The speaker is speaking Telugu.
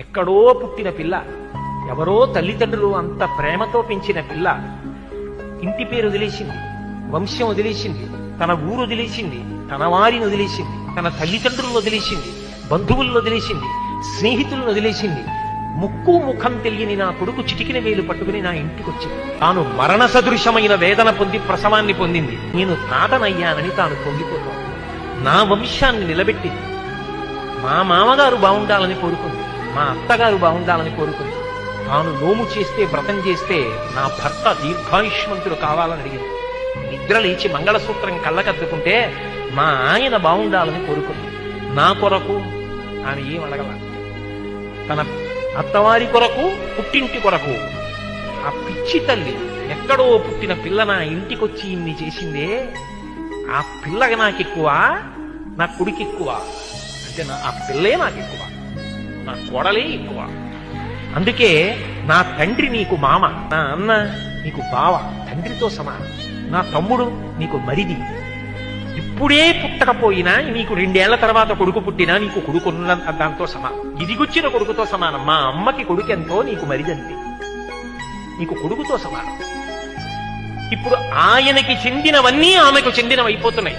ఎక్కడో పుట్టిన పిల్ల, ఎవరో తల్లిదండ్రులు అంత ప్రేమతో పెంచిన పిల్ల ఇంటి పేరు వదిలేసింది, వంశం వదిలేసింది, తన ఊరు వదిలేసింది, తన వారిని వదిలేసింది, తన తల్లిదండ్రులను వదిలేసింది, బంధువులను వదిలేసింది, స్నేహితులను వదిలేసింది. ముక్కు ముఖం తెలియని నా కొడుకు చిటికిన వేలు పట్టుకుని నా ఇంటికి వచ్చింది. తాను మరణ సదృశమైన వేదన పొంది ప్రసవాన్ని పొందింది. నేను తాతనయ్యానని తాను పొంగిపోతాను. నా వంశాన్ని నిలబెట్టింది. మా మామగారు బాగుండాలని కోరుకుంది, మా అత్తగారు బాగుండాలని కోరుకుంది. తాను నోము చేస్తే, వ్రతం చేస్తే నా భర్త దీర్ఘాయుష్మంతుడు కావాలని అడిగింది. నిద్ర లేచి మంగళసూత్రం కళ్ళకద్దుకుంటే మా ఆయన బాగుండాలని కోరుకుంది. నా కొరకు ఆమె ఏం అడగల. తన అత్తవారి కొరకు, పుట్టింటి కొరకు. ఆ పిచ్చి తల్లి ఎక్కడో పుట్టిన పిల్ల నా ఇంటికొచ్చి ఇన్ని చేసిందే, ఆ పిల్లగా నాకెక్కువ, నా కొడుకు ఎక్కువ అంటే ఆ పిల్లే నాకెక్కువ, నా కోడలే ఎక్కువ. అందుకే నా తండ్రి నీకు మామ, నా అన్న నీకు బావ, తండ్రితో సమానం. నా తమ్ముడు నీకు మరిది. ఇప్పుడే పుట్టకపోయినా నీకు 2 ఏళ్ల తర్వాత కొడుకు పుట్టినా నీకు కొడుకున్న దాంతో సమానం. ఇదిగొచ్చిన కొడుకుతో సమానం. మా అమ్మకి కొడుకు ఎంతో నీకు మరిదంతే, నీకు కొడుకుతో సమానం. ఇప్పుడు ఆయనకి చెందినవన్నీ ఆమెకు చెందినవైపోతున్నాయి.